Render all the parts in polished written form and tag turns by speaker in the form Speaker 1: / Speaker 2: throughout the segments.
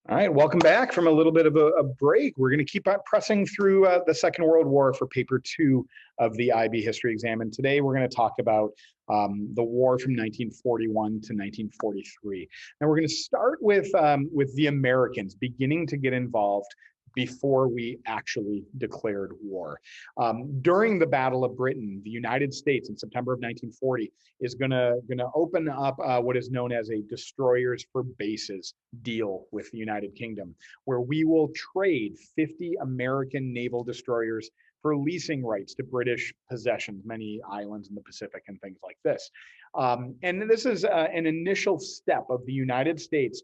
Speaker 1: All right, welcome back from a little bit of a break. We're going to keep on pressing through the Second World War for paper two of the IB History Exam. And today we're going to talk about the war from 1941 to 1943. And we're going to start with the Americans beginning to get involved before we actually declared war. During the Battle of Britain, the United States in September of 1940 is gonna open up what is known as a destroyers for bases deal with the United Kingdom, where we will trade 50 American naval destroyers for leasing rights to British possessions, many islands in the Pacific and things like this. And this is an initial step of the United States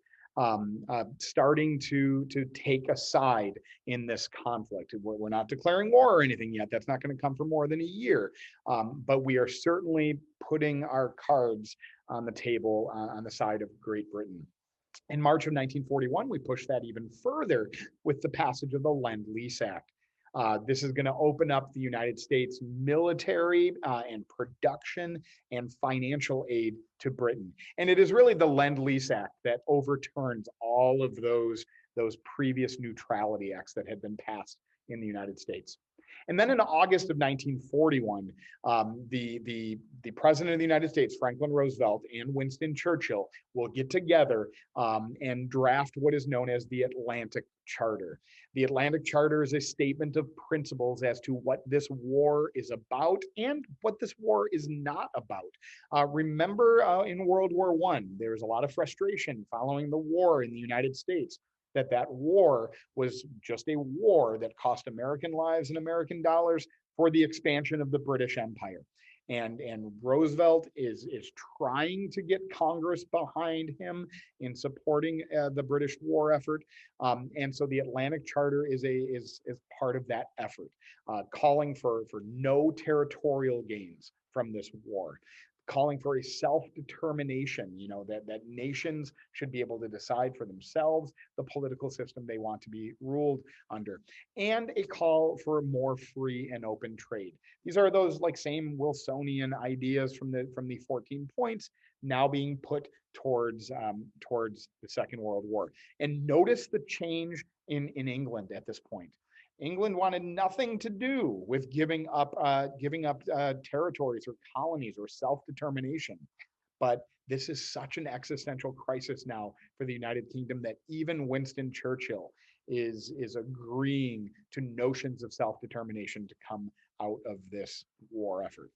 Speaker 1: starting to take a side in this conflict. We're not declaring war or anything yet. That's not going to come for more than a year. But we are certainly putting our cards on the table on the side of Great Britain. In March of 1941, we pushed that even further with the passage of the Lend-Lease Act. This is going to open up the United States military and production and financial aid to Britain. And it is really the Lend-Lease Act that overturns all of those previous neutrality acts that had been passed in the United States. And then in August of 1941, the president of the United States, Franklin Roosevelt, and Winston Churchill will get together and draft what is known as the Atlantic Charter. The Atlantic Charter is a statement of principles as to what this war is about and what this war is not about. Remember in World War I, there was a lot of frustration following the war in the United States that war was just a war that cost American lives and American dollars for the expansion of the British Empire. And Roosevelt is trying to get Congress behind him in supporting the British war effort. And so the Atlantic Charter is part of that effort, calling for no territorial gains from this war, calling for a self-determination, that nations should be able to decide for themselves the political system they want to be ruled under, and a call for more free and open trade. These are those same Wilsonian ideas from the 14 points now being put towards the Second World War. And notice the change in England at this point. England wanted nothing to do with giving up territories or colonies or self-determination. But this is such an existential crisis now for the United Kingdom that even Winston Churchill is agreeing to notions of self-determination to come out of this war effort.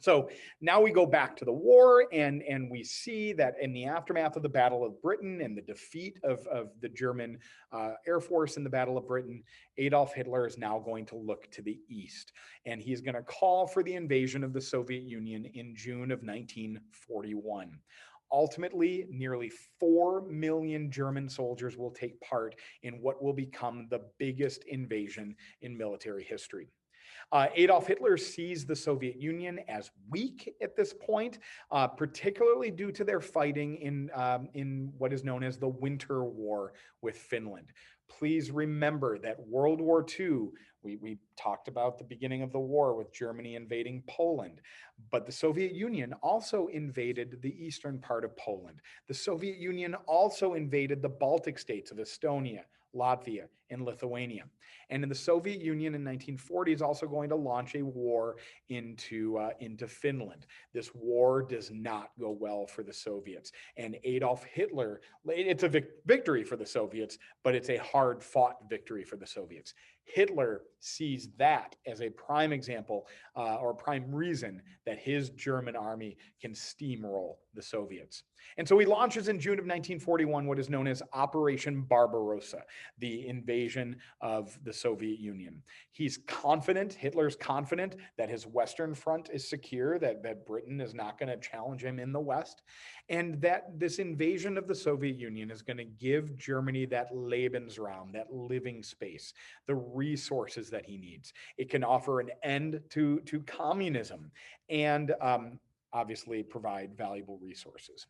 Speaker 1: So now we go back to the war, and we see that in the aftermath of the Battle of Britain and the defeat of the German Air Force in the Battle of Britain, Adolf Hitler is now going to look to the east, and he's going to call for the invasion of the Soviet Union in June of 1941. Ultimately, nearly 4 million German soldiers will take part in what will become the biggest invasion in military history. Adolf Hitler sees the Soviet Union as weak at this point, particularly due to their fighting in what is known as the Winter War with Finland. Please remember that World War II, we talked about the beginning of the war with Germany invading Poland, but the Soviet Union also invaded the eastern part of Poland. The Soviet Union also invaded the Baltic states of Estonia, Latvia, and Lithuania. And in the Soviet Union in 1940 is also going to launch a war into Finland. This war does not go well for the Soviets. And Adolf Hitler, it's a victory for the Soviets, but it's a hard-fought victory for the Soviets. Hitler sees that as a prime example or prime reason that his German army can steamroll the Soviets. And so he launches in June of 1941 what is known as Operation Barbarossa, the invasion of the Soviet Union. He's confident, Hitler's confident, that his Western front is secure, that Britain is not going to challenge him in the West, and that this invasion of the Soviet Union is going to give Germany that Lebensraum, that living space, the resources that he needs. It can offer an end to communism and obviously provide valuable resources.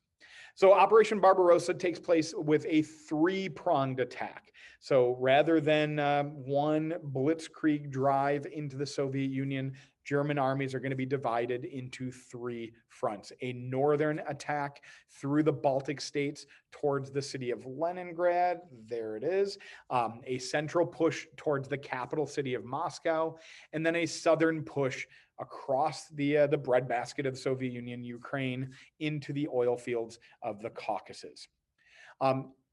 Speaker 1: So Operation Barbarossa takes place with a three-pronged attack. So rather than one blitzkrieg drive into the Soviet Union, German armies are going to be divided into three fronts: a northern attack through the Baltic states towards the city of Leningrad. There it is. A central push towards the capital city of Moscow, and then a southern push across the breadbasket of the Soviet Union, Ukraine, into the oil fields of the Caucasus.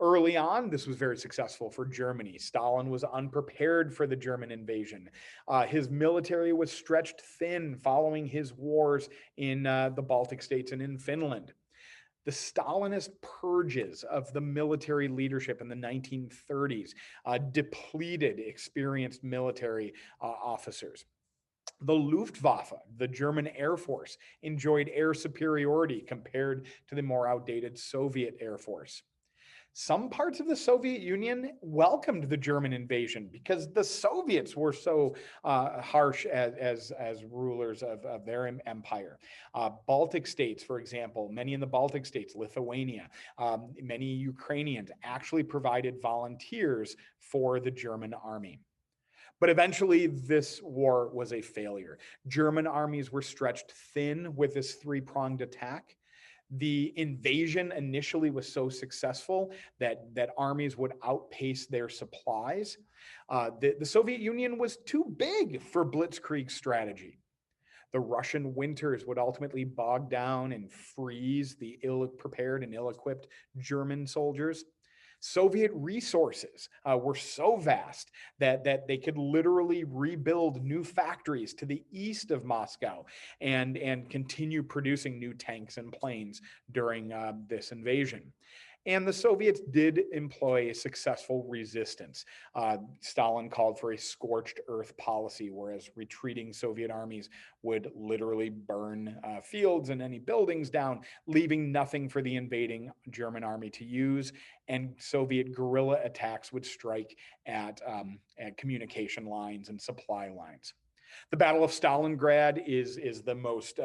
Speaker 1: Early on, this was very successful for Germany. Stalin was unprepared for the German invasion. His military was stretched thin following his wars in the Baltic states and in Finland. The Stalinist purges of the military leadership in the 1930s depleted experienced military officers. The Luftwaffe, the German Air Force, enjoyed air superiority compared to the more outdated Soviet Air Force. Some parts of the Soviet Union welcomed the German invasion because the Soviets were so harsh as rulers of their empire. Baltic states, for example, many in the Baltic states, Lithuania, many Ukrainians actually provided volunteers for the German army. But eventually, this war was a failure. German armies were stretched thin with this three-pronged attack. The invasion initially was so successful that armies would outpace their supplies. The Soviet Union was too big for blitzkrieg strategy. The Russian winters would ultimately bog down and freeze the ill-prepared and ill-equipped German soldiers. Soviet resources were so vast that they could literally rebuild new factories to the east of Moscow and continue producing new tanks and planes during this invasion. And the Soviets did employ a successful resistance. Stalin called for a scorched earth policy, whereas retreating Soviet armies would literally burn fields and any buildings down, leaving nothing for the invading German army to use. And Soviet guerrilla attacks would strike at communication lines and supply lines. The Battle of Stalingrad is the most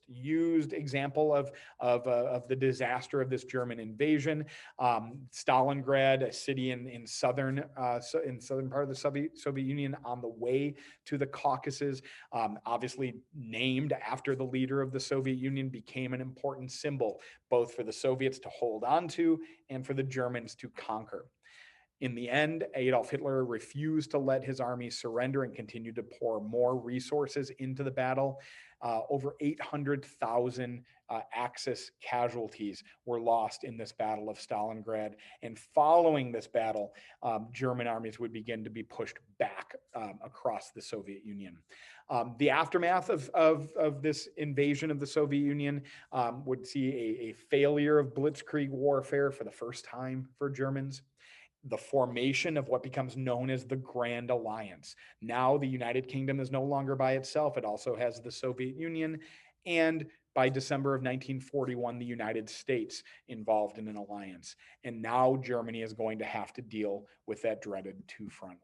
Speaker 1: used example of the disaster of this German invasion. Stalingrad, a city in southern part of the Soviet Union, on the way to the Caucasus, obviously named after the leader of the Soviet Union, became an important symbol both for the Soviets to hold on to and for the Germans to conquer. In the end, Adolf Hitler refused to let his army surrender and continued to pour more resources into the battle. Over 800,000 Axis casualties were lost in this Battle of Stalingrad. And following this battle, German armies would begin to be pushed back across the Soviet Union. The aftermath of this invasion of the Soviet Union would see a failure of blitzkrieg warfare for the first time for Germans. The formation of what becomes known as the Grand Alliance. Now the United Kingdom is no longer by itself. It also has the Soviet Union, and by December of 1941, the United States involved in an alliance. And now Germany is going to have to deal with that dreaded two-front